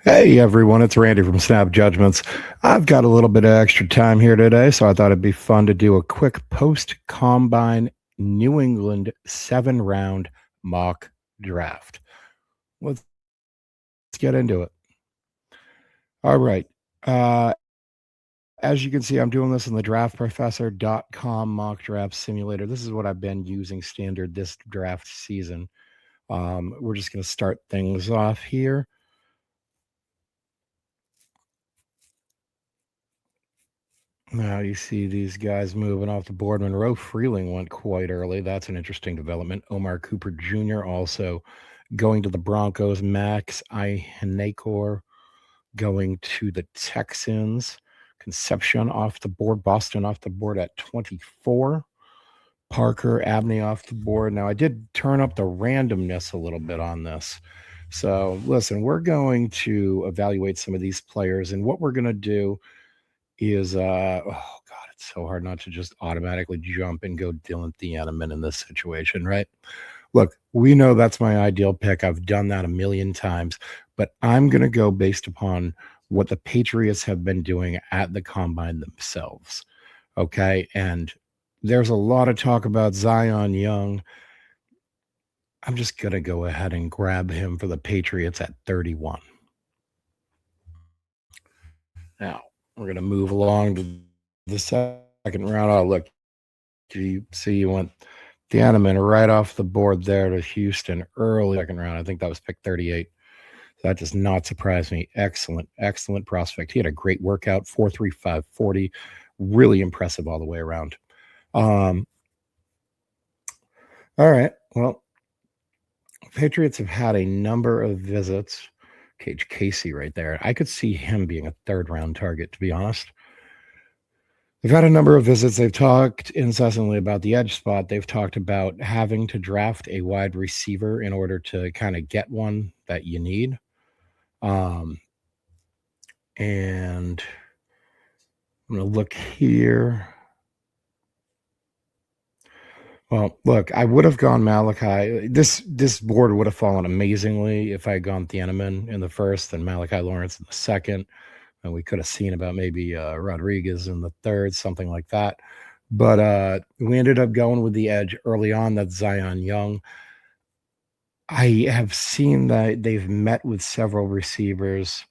Hey everyone, it's Randy from Snap Judgments. I've got a little bit of extra time here today, so I thought it'd be fun to do a quick post combine New England 7 round mock draft. Let's get into it. All right. Uh, as you can see, I'm doing this in the draftprofessor.com mock draft simulator. This is what I've been using standard this draft season. We're just going to start things off here. Now you see these guys moving off the board. Monroe Freeling went quite early. That's an interesting development. Omar Cooper Jr. also going to the Broncos. Max Ihenekor going to the Texans. Concepcion off the board. Boston off the board at 24. Parker Abney off the board. Now I did turn up the randomness a little bit on this. So listen, we're going to evaluate some of these players, and what we're going to do is oh god, it's so hard not to just automatically jump and go Dylan Thieneman in this situation, right? Look, we know that's my ideal pick. I've done that a million times, but I'm going to go based upon what the Patriots have been doing at the combine themselves. Okay, and there's a lot of talk about Zion Young. I'm just going to go ahead and grab him for the Patriots at 31. Now, we're going to move along to the second round. Oh, look, you see you went Thieneman right off the board there to Houston early second round. I think that was pick 38. That does not surprise me. Excellent, excellent prospect. He had a great workout, 4.35 40. Really impressive all the way around. All right. Well, Patriots have had a number of visits. Cage Casey right there. I could see him being a third round target, to be honest. They've had a number of visits. They've talked incessantly about the edge spot. They've talked about having to draft a wide receiver in order to kind of get one that you need. And I'm going to look here. Well, look, I would have gone Malachi. This board would have fallen amazingly if I had gone Thieneman in the first and Malachi Lawrence in the second. And we could have seen about maybe Rodriguez in the third, something like that. But we ended up going with the edge early on. That's Zion Young. I have seen that they've met with several receivers,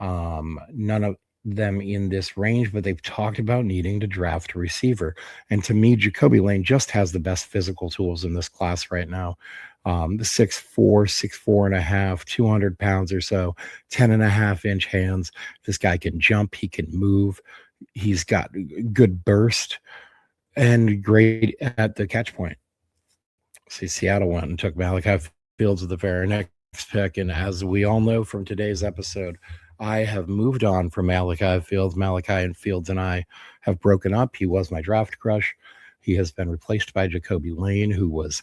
none of them in this range, but they've talked about needing to draft a receiver. And to me, Jacoby Lane just has the best physical tools in this class right now. The 6'4", and a half, 200 pounds or so, 10.5-inch hands. This guy can jump. He can move. He's got good burst and great at the catch point. See, Seattle went and took Malachi Fields with the very next pick. And as we all know from today's episode, I have moved on from Malachi Fields. Malachi and Fields and I have broken up. He was my draft crush. He has been replaced by Jacoby Lane, who was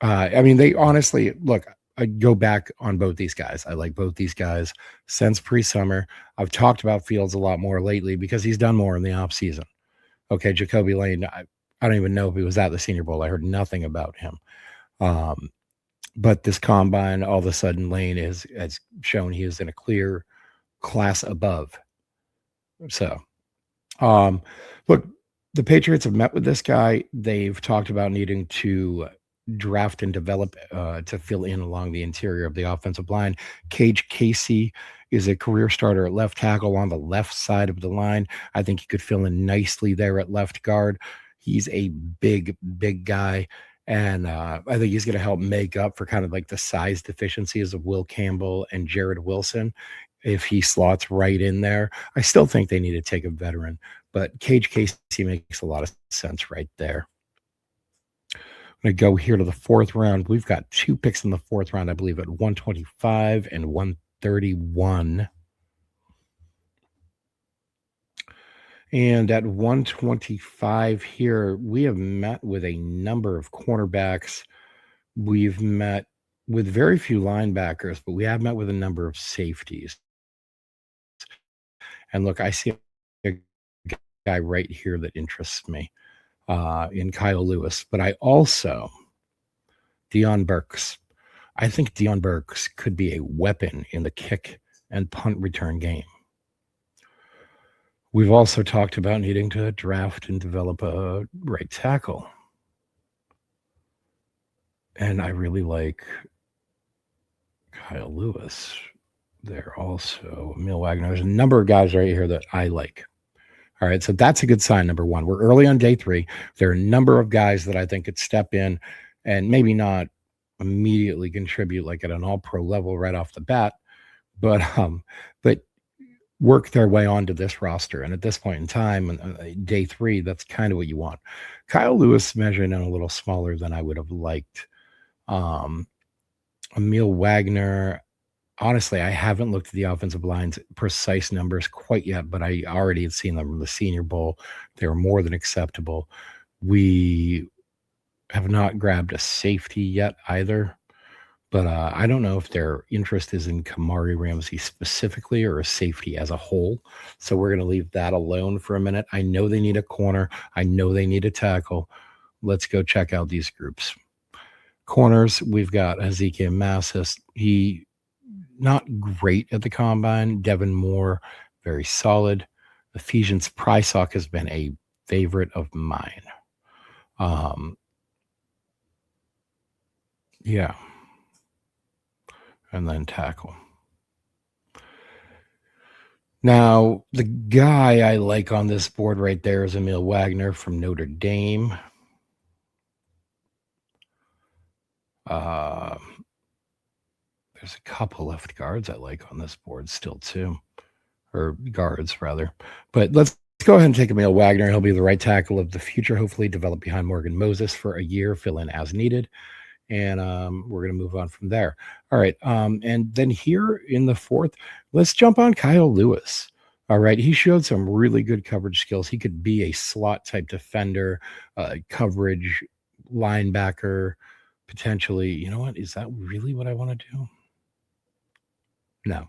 they honestly, look, I go back on both these guys. I like both these guys since pre-summer. I've talked about Fields a lot more lately because he's done more in the offseason. Okay, Jacoby Lane, I don't even know if he was at the Senior Bowl. I heard nothing about him. But this combine, all of a sudden, Lane has shown he is in a clear class above. So, look, the Patriots have met with this guy. They've talked about needing to draft and develop to fill in along the interior of the offensive line. Cage Casey is a career starter at left tackle on the left side of the line. I think he could fill in nicely there at left guard. He's a big guy. And I think he's going to help make up for kind of like the size deficiencies of Will Campbell and Jared Wilson if he slots right in there. I still think they need to take a veteran, but Cage Casey makes a lot of sense right there. I'm going to go here to the fourth round. We've got 2 picks in the fourth round, I believe, at 125 and 131. And at 125 here, we have met with a number of cornerbacks. We've met with very few linebackers, but we have met with a number of safeties. And look, I see a guy right here that interests me in Kyle Lewis, but I also, Deion Burks. I think Deion Burks could be a weapon in the kick and punt return game. We've also talked about needing to draft and develop a right tackle. And I really like Kyle Lewis there also. Emil Wagner. There's a number of guys right here that I like. All right, so that's a good sign, number one. We're early on day 3. There are a number of guys that I think could step in and maybe not immediately contribute like at an all-pro level right off the bat, but work their way onto this roster. And at this point in time, day 3, that's kind of what you want. Kyle Lewis measuring in a little smaller than I would have liked. Emil Wagner, honestly, I haven't looked at the offensive line's precise numbers quite yet, but I already had seen them in the Senior Bowl. They were more than acceptable. We have not grabbed a safety yet either, but I don't know if their interest is in Kamari Ramsey specifically or a safety as a whole. So we're going to leave that alone for a minute. I know they need a corner. I know they need a tackle. Let's go check out these groups. Corners, we've got Ezekiel Massis. He not great at the combine. Devin Moore, very solid. Ephesians Prysock has been a favorite of mine. Yeah. And then tackle. Now, the guy I like on this board right there is Emil Wagner from Notre Dame. There's a couple left guards I like on this board still too, or guards rather. But let's go ahead and take Emil Wagner. He'll be the right tackle of the future, hopefully develop behind Morgan Moses for a year, fill in as needed. And we're going to move on from there. All right. And then here in the 4th, let's jump on Kyle Lewis. All right. He showed some really good coverage skills. He could be a slot type defender, coverage linebacker, potentially. You know what? Is that really what I want to do? No.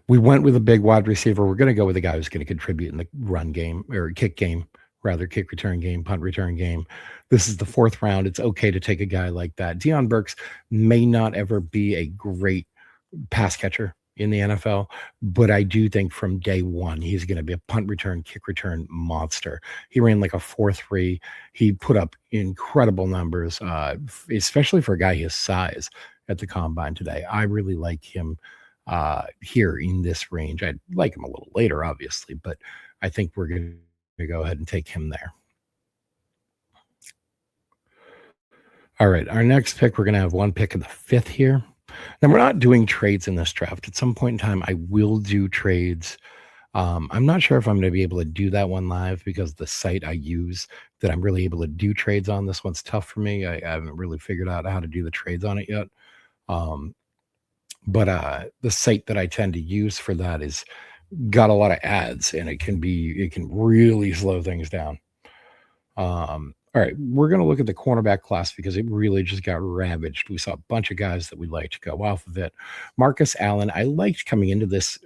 We went with a big wide receiver. We're going to go with a guy who's going to contribute in the run game or kick game, rather kick return game, punt return game. This is the 4th round. It's okay to take a guy like that. Deion Burks may not ever be a great pass catcher in the NFL, but I do think from day 1, he's going to be a punt return, kick return monster. He ran like a 4.3. He put up incredible numbers, especially for a guy his size at the combine today. I really like him here in this range. I'd like him a little later, obviously, but I think we're going to go ahead and take him there. All right, our next pick, we're going to have one pick in the 5th here. Now, we're not doing trades in this draft. At some point in time, I will do trades. I'm not sure if I'm going to be able to do that one live because the site I use that I'm really able to do trades on, this one's tough for me. I haven't really figured out how to do the trades on it yet. But the site that I tend to use for that is got a lot of ads, and it can really slow things down. All right, we're going to look at the cornerback class because it really just got ravaged. We saw a bunch of guys that we liked to go off of it. Marcus Allen, I liked coming into this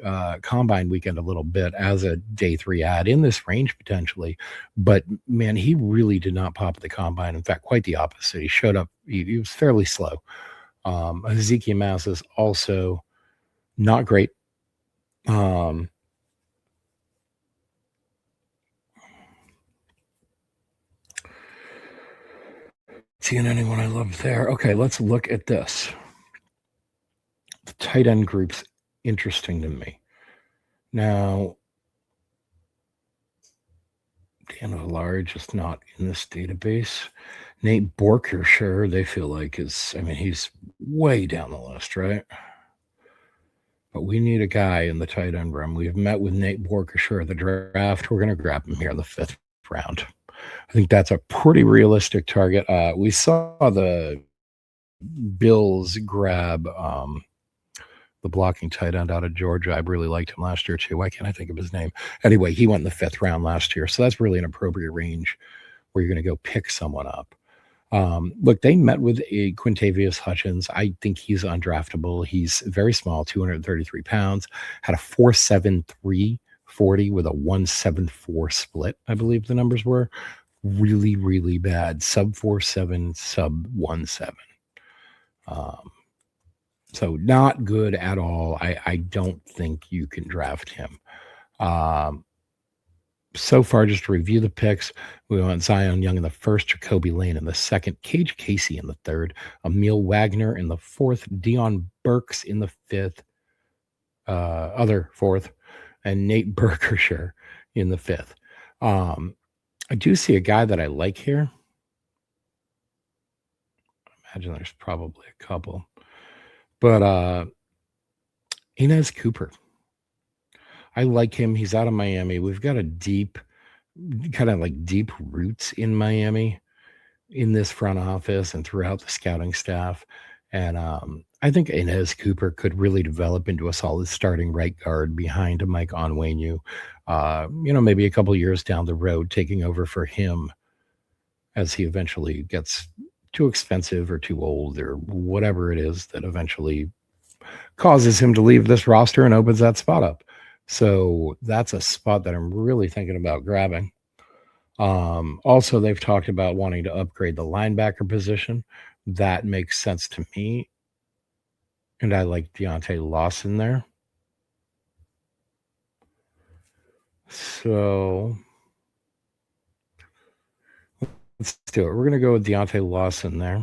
combine weekend a little bit as a day 3 ad in this range potentially, but man, he really did not pop at the combine. In fact, quite the opposite. He showed up, he was fairly slow. Ezekiel Mouse is also not great. Seeing anyone I love there. Okay, let's look at this. The tight end group's interesting to me. Now, Dan Villari just not in this database. Nate Borker, sure, they feel like he's way down the list, right? But we need a guy in the tight end room. We've met with Nate Borker, sure, at the draft. We're going to grab him here in the 5th round. I think that's a pretty realistic target. We saw the Bills grab the blocking tight end out of Georgia. I really liked him last year too. Why can't I think of his name? Anyway, he went in the 5th round last year. So that's really an appropriate range where you're going to go pick someone up. Look, they met with a Quintavious Hutchins. I think he's undraftable. He's very small, 233 pounds, had a 4.73 40 with a 1.74 split, I believe the numbers were. Really, really bad. Sub 4.7, sub 1.7. So not good at all. I don't think you can draft him. Um, so far, just to review the picks, we went Zion Young in the first, Jacoby Lane in the second, Cage Casey in the third, Emil Wagner in the fourth, Dion Burks in the fifth, other fourth, and Nate Berkshire in the fifth. I do see a guy that I like here. I imagine there's probably a couple, but Inez Cooper. I like him. He's out of Miami. We've got a deep, kind of like deep roots in Miami in this front office and throughout the scouting staff. And I think Inez Cooper could really develop into a solid starting right guard behind Mike Onwenu. Maybe a couple years down the road, taking over for him as he eventually gets too expensive or too old or whatever it is that eventually causes him to leave this roster and opens that spot up. So that's a spot that I'm really thinking about grabbing. Also, they've talked about wanting to upgrade the linebacker position. That makes sense to me. And I like Deontay Lawson there. So let's do it. We're going to go with Deontay Lawson there.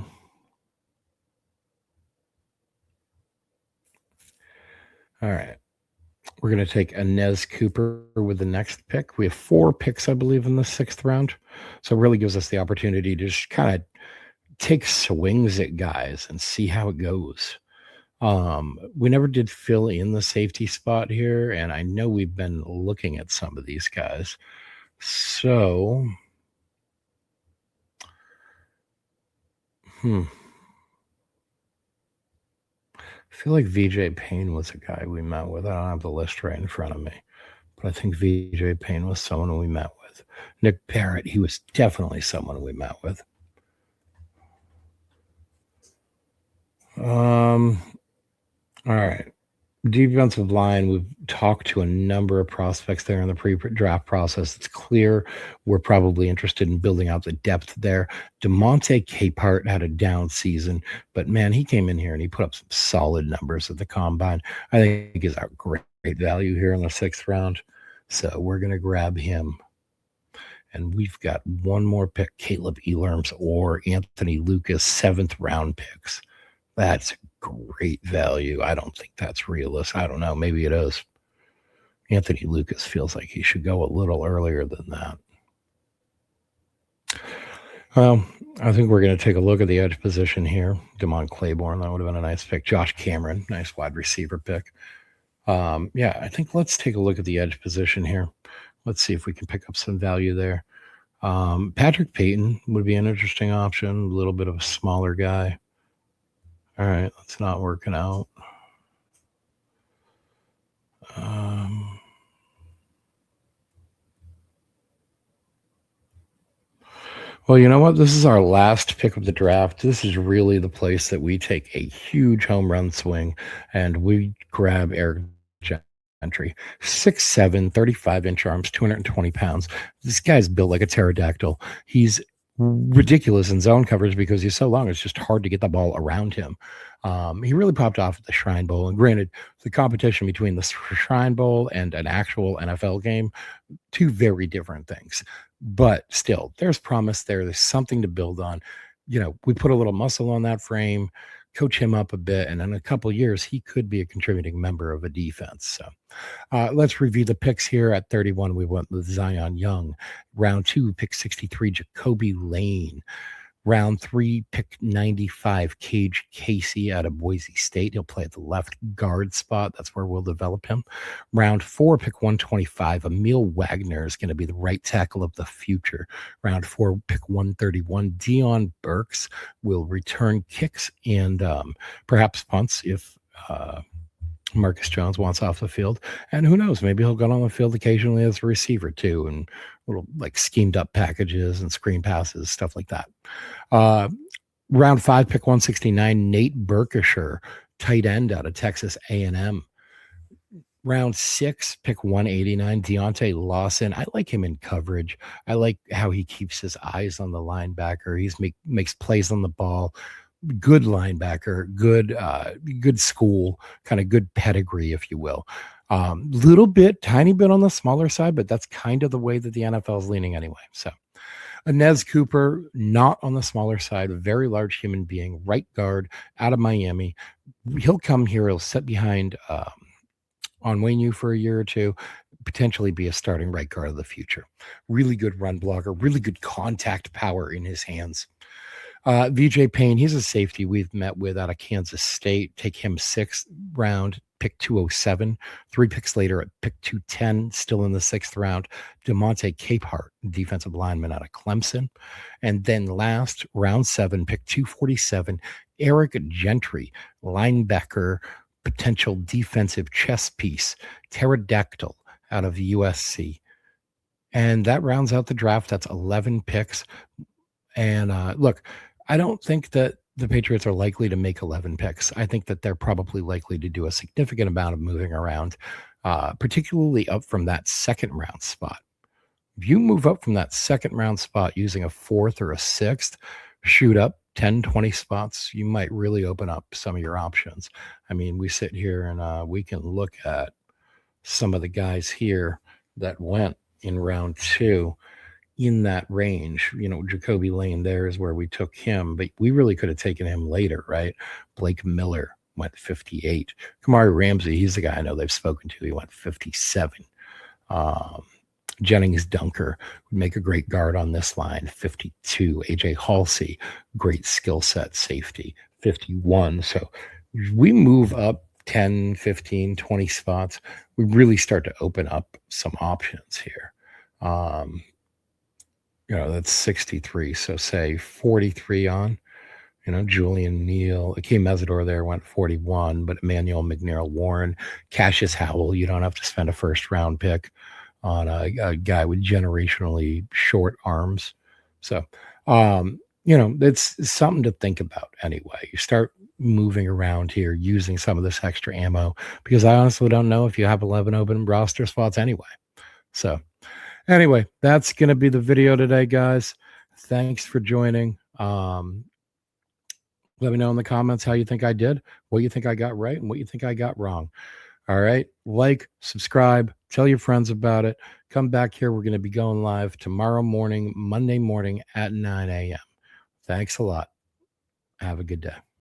All right. We're going to take Inez Cooper with the next pick. We have 4 picks, I believe, in the 6th round. So it really gives us the opportunity to just kind of take swings at guys and see how it goes. We never did fill in the safety spot here, and I know we've been looking at some of these guys. So, I feel like VJ Payne was a guy we met with. I don't have the list right in front of me, but I think VJ Payne was someone we met with. Nick Barrett, he was definitely someone we met with. All right. Defensive line, we've talked to a number of prospects there in the pre-draft process. It's clear we're probably interested in building out the depth there. DeMonte Capehart had a down season, but man, he came in here and he put up some solid numbers at the combine. I think he's a great value here in the 6th round. So we're going to grab him. And we've got one more pick, Caleb Elarms or Anthony Lucas, 7th round picks. That's great value. I don't think that's realistic. I don't know. Maybe it is. Anthony Lucas feels like he should go a little earlier than that. Well, I think we're going to take a look at the edge position here. Damon Claiborne, that would have been a nice pick. Josh Cameron, nice wide receiver pick. I think let's take a look at the edge position here. Let's see if we can pick up some value there. Patrick Payton would be an interesting option. A little bit of a smaller guy. All right, that's not working out. Well, you know what? This is our last pick of the draft. This is really the place that we take a huge home run swing and we grab Eric Gentry. 6'7", 35-inch arms, 220 pounds. This guy's built like a pterodactyl. He's ridiculous in zone coverage because he's so long. It's just hard to get the ball around him. He really popped off at the Shrine Bowl. And granted, the competition between the Shrine Bowl and an actual NFL game, 2 very different things. But still, there's promise there. There's something to build on. We put a little muscle on that frame, coach him up a bit, and in a couple of years, he could be a contributing member of a defense. So let's review the picks here. At 31, we went with Zion Young. Round 2, pick 63, Jacoby Lane. Round 3, pick 95, Cage Casey out of Boise State. He'll play at the left guard spot. That's where we'll develop him. Round 4, pick 125, Emil Wagner is going to be the right tackle of the future. Round 4, pick 131, Dion Burks will return kicks and perhaps punts if Marcus Jones wants off the field. And who knows, maybe he'll go on the field occasionally as a receiver too, and little like schemed up packages and screen passes, stuff like that. Round 5, pick 169, Nate Berkshire, tight end out of Texas A&M. Round 6, pick 189, Deontay Lawson. I like him in coverage. I like how he keeps his eyes on the linebacker. He's makes plays on the ball. good linebacker, good school, kind of good pedigree, if you will. Little bit, tiny bit on the smaller side, but that's kind of the way that the NFL is leaning anyway. So, Inez Cooper, not on the smaller side, a very large human being, right guard out of Miami. He'll come here. He'll sit behind on Wayne for a year or two, potentially be a starting right guard of the future. Really good run blocker, really good contact power in his hands. VJ Payne, he's a safety we've met with out of Kansas State. Take him 6th round, pick 207. 3 picks later at pick 210, still in the 6th round. DeMonte Capehart, defensive lineman out of Clemson. And then last, round 7, pick 247, Eric Gentry, linebacker, potential defensive chess piece, pterodactyl out of USC. And that rounds out the draft. That's 11 picks. And look, I don't think that the Patriots are likely to make 11 picks. I think that they're probably likely to do a significant amount of moving around, particularly up from that 2nd round spot. If you move up from that 2nd round spot using a 4th or a 6th, shoot up 10, 20 spots, you might really open up some of your options. I mean, we sit here and we can look at some of the guys here that went in round 2 in that range. Jacoby Lane, there is where we took him, but we really could have taken him later, right? Blake Miller went 58. Kamari Ramsey, he's the guy I know they've spoken to. He went 57. Jennings Dunker would make a great guard on this line, 52. AJ Halsey, great skill set safety, 51. So we move up 10, 15, 20 spots. We really start to open up some options here. That's 63. So say 43 on, Julian Neal, Akeem Mesidor there went 41, but Emmanuel McNair-Warren, Cassius Howell, you don't have to spend a 1st round pick on a guy with generationally short arms. So, it's something to think about anyway. You start moving around here using some of this extra ammo, because I honestly don't know if you have 11 open roster spots anyway. So anyway, that's going to be the video today, guys. Thanks for joining. Let me know in the comments how you think I did, what you think I got right, and what you think I got wrong. All right. Like, subscribe, tell your friends about it. Come back here. We're going to be going live tomorrow morning, Monday morning at 9 a.m. Thanks a lot. Have a good day.